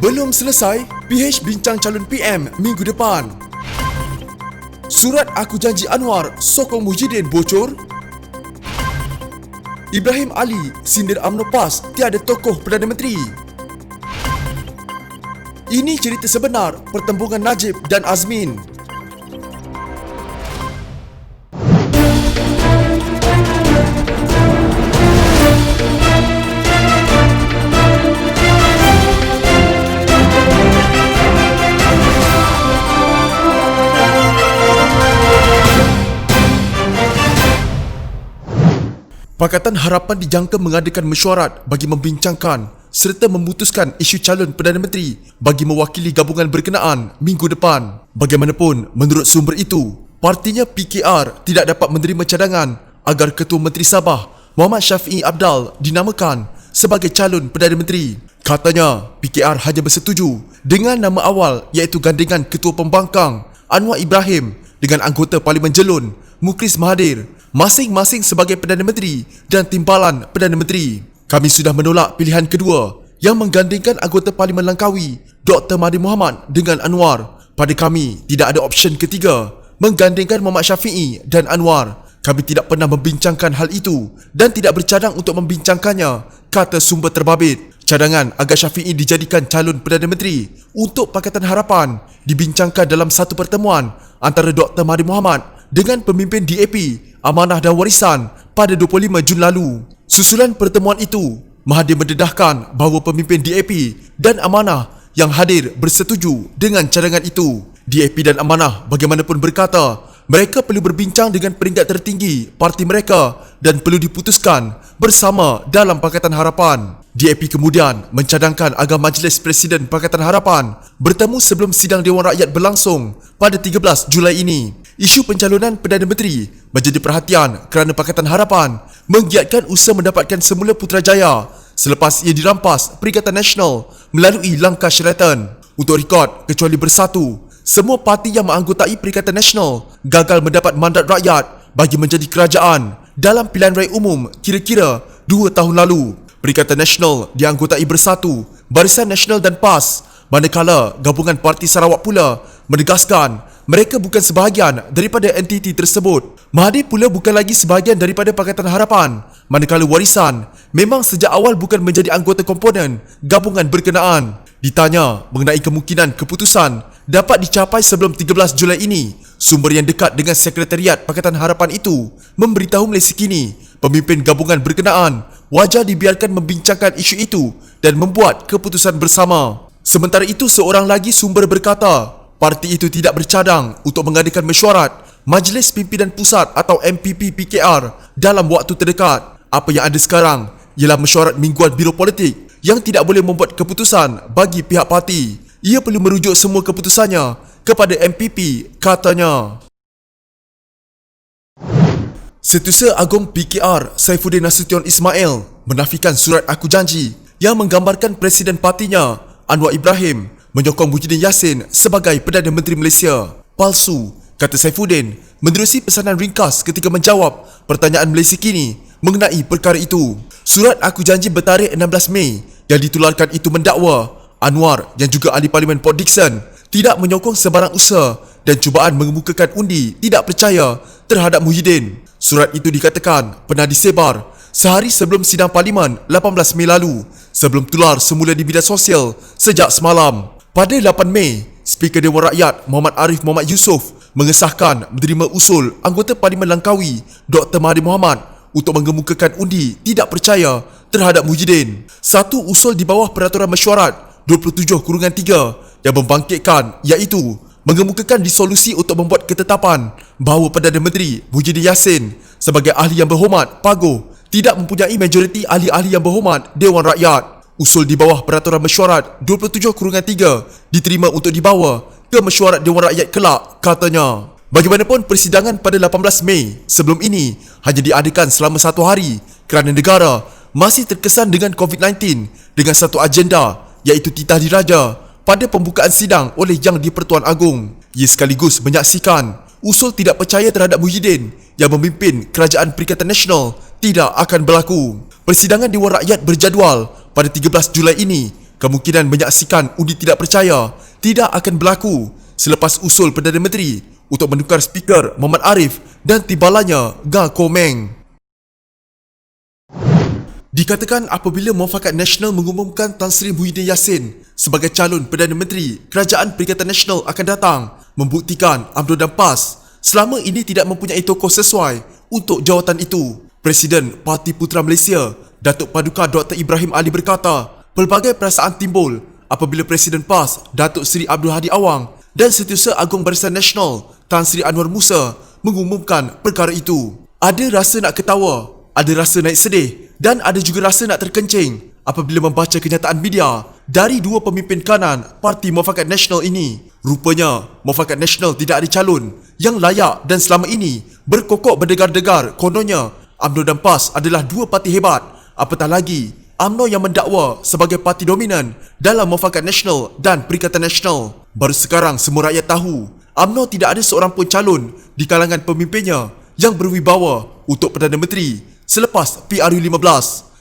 Belum selesai, PH bincang calon PM minggu depan. Surat Aku Janji Anwar sokong Muhyiddin bocor. Ibrahim Ali sindir UMNO PAS tiada tokoh Perdana Menteri. Ini cerita sebenar pertembungan Najib dan Azmin. Pakatan Harapan dijangka mengadakan mesyuarat bagi membincangkan serta memutuskan isu calon Perdana Menteri bagi mewakili gabungan berkenaan minggu depan. Bagaimanapun, menurut sumber itu, partinya PKR tidak dapat menerima cadangan agar Ketua Menteri Sabah Muhammad Shafie Apdal dinamakan sebagai calon Perdana Menteri. Katanya, PKR hanya bersetuju dengan nama awal iaitu gandingan Ketua Pembangkang Anwar Ibrahim dengan anggota Parlimen Jelun Mukhlis Mahathir masing-masing sebagai Perdana Menteri dan Timbalan Perdana Menteri. Kami sudah menolak pilihan kedua yang menggandingkan anggota Parlimen Langkawi Dr. Mahathir Mohamad dengan Anwar. Pada kami tidak ada option ketiga menggandingkan Muhammad Shafie dan Anwar. Kami tidak pernah membincangkan hal itu dan tidak bercadang untuk membincangkannya, kata sumber terbabit. Cadangan agar Shafie dijadikan calon Perdana Menteri untuk Pakatan Harapan dibincangkan dalam satu pertemuan antara Dr. Mahathir Mohamad dengan pemimpin DAP, Amanah dan Warisan pada 25 Jun lalu. Susulan pertemuan itu, Mahathir mendedahkan bahawa pemimpin DAP dan Amanah yang hadir bersetuju dengan cadangan itu. DAP dan Amanah bagaimanapun berkata, mereka perlu berbincang dengan peringkat tertinggi parti mereka dan perlu diputuskan bersama dalam Pakatan Harapan. DAP kemudian mencadangkan agar Majlis Presiden Pakatan Harapan bertemu sebelum sidang Dewan Rakyat berlangsung pada 13 Julai ini. Isu pencalonan Perdana Menteri menjadi perhatian kerana Pakatan Harapan menggiatkan usaha mendapatkan semula Putrajaya selepas ia dirampas Perikatan Nasional melalui langkah syaratan. Untuk rekod, kecuali Bersatu, semua parti yang menganggotai Perikatan Nasional gagal mendapat mandat rakyat bagi menjadi kerajaan dalam pilihan raya umum kira-kira 2 tahun lalu. Perikatan Nasional dianggotai Bersatu, Barisan Nasional dan PAS, manakala Gabungan Parti Sarawak pula menegaskan mereka bukan sebahagian daripada entiti tersebut. Mahathir pula bukan lagi sebahagian daripada Pakatan Harapan, manakala Warisan memang sejak awal bukan menjadi anggota komponen gabungan berkenaan. Ditanya mengenai kemungkinan keputusan dapat dicapai sebelum 13 Julai ini, sumber yang dekat dengan Sekretariat Pakatan Harapan itu memberitahu Malaysia Kini pemimpin gabungan berkenaan wajar dibiarkan membincangkan isu itu dan membuat keputusan bersama. Sementara itu, seorang lagi sumber berkata, parti itu tidak bercadang untuk mengadakan mesyuarat Majlis Pimpinan Pusat atau MPP PKR dalam waktu terdekat. Apa yang ada sekarang ialah mesyuarat mingguan Biro Politik yang tidak boleh membuat keputusan bagi pihak parti. Ia perlu merujuk semua keputusannya kepada MPP, katanya. Setiausaha Agung PKR Saifuddin Nasution Ismail menafikan surat Aku Janji yang menggambarkan Presiden partinya Anwar Ibrahim menyokong Muhyiddin Yassin sebagai Perdana Menteri Malaysia. Palsu, kata Saifuddin menerusi pesanan ringkas ketika menjawab pertanyaan Malaysia Kini mengenai perkara itu. Surat Aku Janji bertarikh 16 Mei yang ditularkan itu mendakwa Anwar yang juga ahli Parlimen Port Dickson tidak menyokong sebarang usaha dan cubaan mengemukakan undi tidak percaya terhadap Muhyiddin. Surat itu dikatakan pernah disebar sehari sebelum sidang Parlimen 18 Mei lalu, sebelum tular semula di media sosial sejak semalam. Pada 8 Mei, Speaker Dewan Rakyat Muhammad Arif Muhammad Yusof mengesahkan menerima usul anggota Parlimen Langkawi Dr. Mahathir Mohamad untuk mengemukakan undi tidak percaya terhadap Muhyiddin. Satu usul di bawah Peraturan Mesyuarat 27/3 yang membangkitkan iaitu mengemukakan disolusi untuk membuat ketetapan bahawa Perdana Menteri Muhyiddin Yassin sebagai ahli yang berhormat PAGO tidak mempunyai majoriti ahli-ahli yang berhormat Dewan Rakyat. Usul di bawah Peraturan Mesyuarat 27/3 diterima untuk dibawa ke Mesyuarat Dewan Rakyat kelak, katanya. Bagaimanapun, persidangan pada 18 Mei sebelum ini hanya diadakan selama 1 hari kerana negara masih terkesan dengan COVID-19 dengan satu agenda iaitu titah diraja pada pembukaan sidang oleh Yang di-Pertuan Agong. Ia sekaligus menyaksikan usul tidak percaya terhadap Muhyiddin yang memimpin Kerajaan Perikatan Nasional tidak akan berlaku. Persidangan Dewan Rakyat berjadual pada 13 Julai ini kemungkinan menyaksikan undi tidak percaya tidak akan berlaku selepas usul Perdana Menteri untuk menukar Speaker Muhammad Arif dan timbalannya Ga Komeng. Dikatakan apabila Muafakat Nasional mengumumkan Tan Sri Muhyiddin Yassin sebagai calon Perdana Menteri, Kerajaan Perikatan Nasional akan datang membuktikan UMNO dan PAS selama ini tidak mempunyai tokoh sesuai untuk jawatan itu. Presiden Parti Putra Malaysia, Datuk Paduka Dr. Ibrahim Ali berkata, pelbagai perasaan timbul apabila Presiden PAS, Datuk Seri Abdul Hadi Awang dan Setiausaha Agong Barisan Nasional, Tan Sri Anwar Musa mengumumkan perkara itu. Ada rasa nak ketawa, ada rasa naik sedih dan ada juga rasa nak terkencing apabila membaca kenyataan media dari dua pemimpin kanan Parti Muafakat Nasional ini. Rupanya, Muafakat Nasional tidak ada calon yang layak dan selama ini berkokok berdegar-degar kononnya UMNO dan PAS adalah dua parti hebat. Apatah lagi, UMNO yang mendakwa sebagai parti dominan dalam Muafakat Nasional dan Perikatan Nasional. Baru sekarang semua rakyat tahu, UMNO tidak ada seorang pun calon di kalangan pemimpinnya yang berwibawa untuk Perdana Menteri selepas PRU15.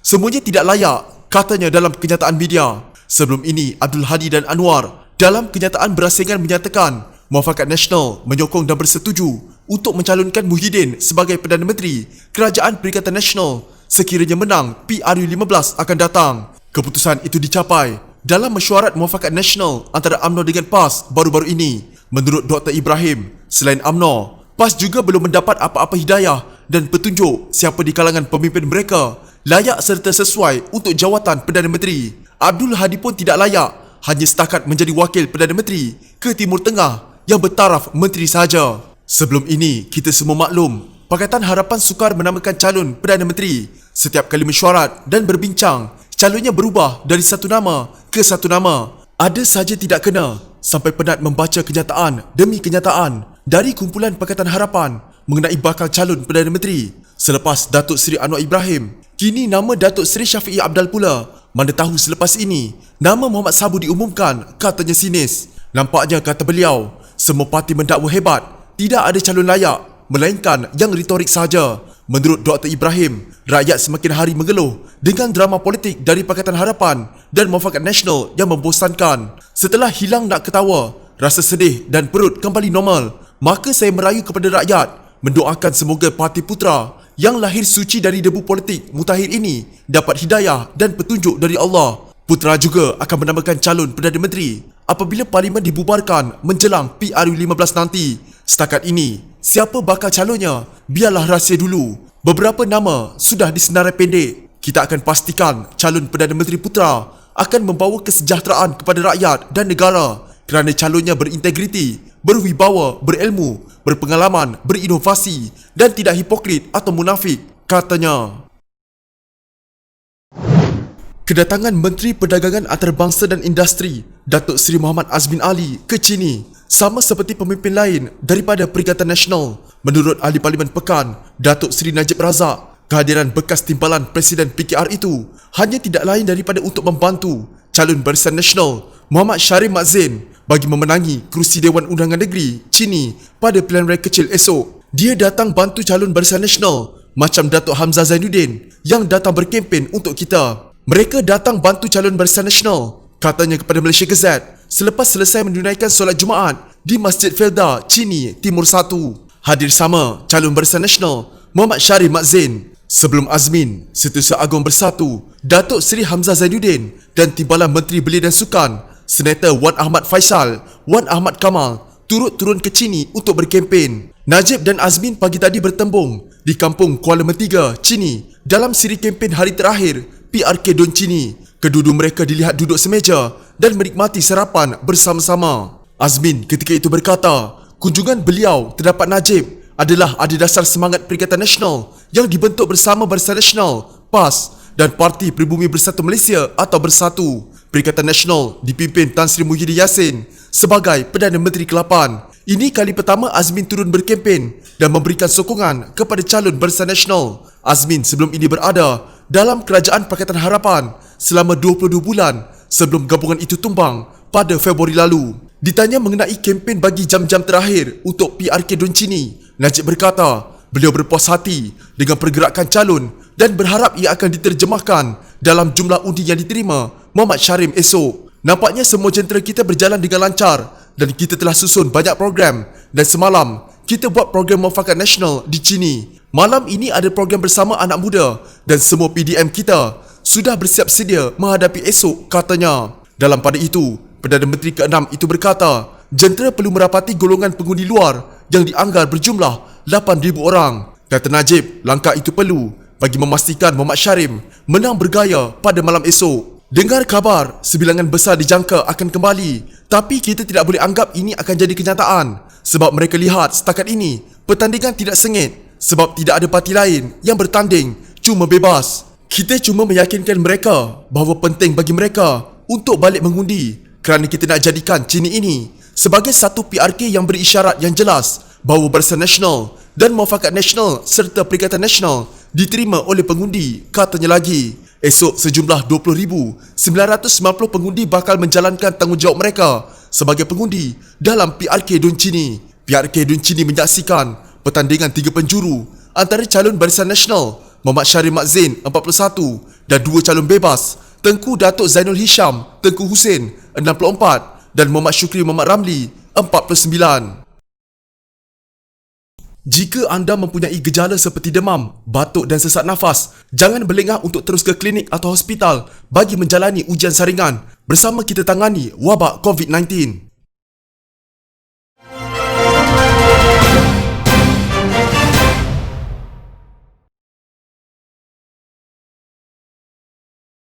Semuanya tidak layak, katanya dalam kenyataan media. Sebelum ini, Abdul Hadi dan Anwar dalam kenyataan berasingan menyatakan Muafakat Nasional menyokong dan bersetuju untuk mencalonkan Muhyiddin sebagai Perdana Menteri Kerajaan Perikatan Nasional sekiranya menang PRU15 akan datang. Keputusan itu dicapai dalam mesyuarat Muafakat Nasional antara UMNO dengan PAS baru-baru ini. Menurut Dr. Ibrahim, selain UMNO, PAS juga belum mendapat apa-apa hidayah dan petunjuk siapa di kalangan pemimpin mereka layak serta sesuai untuk jawatan Perdana Menteri. Abdul Hadi pun tidak layak, hanya setakat menjadi wakil Perdana Menteri ke Timur Tengah yang bertaraf menteri sahaja. Sebelum ini, kita semua maklum, Pakatan Harapan sukar menamakan calon Perdana Menteri. Setiap kali mesyuarat dan berbincang, calonnya berubah dari satu nama ke satu nama. Ada sahaja tidak kena, sampai penat membaca kenyataan demi kenyataan dari kumpulan Pakatan Harapan mengenai bakal calon Perdana Menteri. Selepas Datuk Seri Anwar Ibrahim, kini nama Datuk Seri Syafiee Apdal pula. Mana tahu selepas ini, nama Muhammad Sabu diumumkan, katanya sinis. Nampaknya, kata beliau, semua parti mendakwa hebat, tidak ada calon layak, melainkan yang retorik sahaja. Menurut Dr. Ibrahim, rakyat semakin hari mengeluh dengan drama politik dari Pakatan Harapan dan Muafakat Nasional yang membosankan. Setelah hilang nak ketawa, rasa sedih dan perut kembali normal, maka saya merayu kepada rakyat, mendoakan semoga Parti Putra yang lahir suci dari debu politik mutakhir ini dapat hidayah dan petunjuk dari Allah. Putra juga akan menamakan calon Perdana Menteri apabila Parlimen dibubarkan menjelang PRU15 nanti. Setakat ini, siapa bakal calonnya biarlah rahsia dulu. Beberapa nama sudah disenarai pendek. Kita akan pastikan calon Perdana Menteri Putra akan membawa kesejahteraan kepada rakyat dan negara kerana calonnya berintegriti, berwibawa, berilmu, berpengalaman, berinovasi dan tidak hipokrit atau munafik, katanya. Kedatangan Menteri Perdagangan Antarabangsa dan Industri Datuk Seri Muhammad Azmin Ali ke Chini sama seperti pemimpin lain daripada Perikatan Nasional. Menurut Ahli Parlimen Pekan, Datuk Seri Najib Razak, kehadiran bekas timpalan Presiden PKR itu hanya tidak lain daripada untuk membantu calon Barisan Nasional Muhammad Sharif Mat Zain bagi memenangi kerusi Dewan Undangan Negeri Chini pada pilihan raya kecil esok. Dia datang bantu calon Barisan Nasional macam Datuk Hamzah Zainuddin yang datang berkempen untuk kita. Mereka datang bantu calon Barisan Nasional, katanya kepada Malaysia Gazette selepas selesai menunaikan solat Jumaat di Masjid Felda, Chini, Timur 1. Hadir sama calon Barisan Nasional Muhammad Sharif Mat Zain. Sebelum Azmin, Setiausaha Agong Bersatu, Datuk Seri Hamzah Zainuddin dan Timbalan Menteri Belia dan Sukan, Senator Wan Ahmad Faisal, Wan Ahmad Kamal turut turun ke Chini untuk berkempen. Najib dan Azmin pagi tadi bertembung di kampung Kuala Mentiga, Chini dalam siri kempen hari terakhir PRK Don Chini. Kedua-dua mereka dilihat duduk semeja dan menikmati sarapan bersama-sama. Azmin ketika itu berkata, kunjungan beliau terdapat Najib adalah ada dasar semangat Perikatan Nasional yang dibentuk bersama Barisan Nasional, PAS dan Parti Pribumi Bersatu Malaysia atau Bersatu. Perikatan Nasional dipimpin Tan Sri Muhyiddin Yassin sebagai Perdana Menteri ke-8. Ini kali pertama Azmin turun berkempen dan memberikan sokongan kepada calon Barisan Nasional. Azmin sebelum ini berada dalam Kerajaan Pakatan Harapan selama 22 bulan sebelum gabungan itu tumbang pada Februari lalu. Ditanya mengenai kempen bagi jam-jam terakhir untuk PRK Don Chini, Najib berkata beliau berpuas hati dengan pergerakan calon dan berharap ia akan diterjemahkan dalam jumlah undi yang diterima Muhammad Syarim esok. Nampaknya semua jentera kita berjalan dengan lancar dan kita telah susun banyak program dan semalam kita buat program muafakat nasional di Chini. Malam ini ada program bersama anak muda dan semua PDM kita sudah bersiap sedia menghadapi esok katanya. Dalam pada itu, Perdana Menteri ke-6 itu berkata, jentera perlu merapati golongan pengundi luar yang dianggar berjumlah 8,000 orang. Kata Najib, langkah itu perlu bagi memastikan Muhammad Syarim menang bergaya pada malam esok. Dengar kabar, sebilangan besar dijangka akan kembali, tapi kita tidak boleh anggap ini akan jadi kenyataan sebab mereka lihat setakat ini pertandingan tidak sengit sebab tidak ada parti lain yang bertanding, cuma bebas. Kita cuma meyakinkan mereka bahawa penting bagi mereka untuk balik mengundi kerana kita nak jadikan Chini ini sebagai satu PRK yang beri isyarat yang jelas bahawa Barisan Nasional dan Muafakat Nasional serta Perikatan Nasional diterima oleh pengundi, katanya lagi. Esok sejumlah 20,990 pengundi bakal menjalankan tanggungjawab mereka sebagai pengundi dalam PRK Dun Chini. PRK Dun Chini menyaksikan pertandingan 3 penjuru antara calon Barisan Nasional Muhammad Syarim Mak Zain 41 dan 2 calon bebas Tengku Datuk Zainul Hisham Tengku Husin 64 dan Muhammad Syukri Muhammad Ramli 49. Jika anda mempunyai gejala seperti demam, batuk dan sesak nafas, jangan berlengah untuk terus ke klinik atau hospital bagi menjalani ujian saringan bersama kita tangani wabak COVID-19.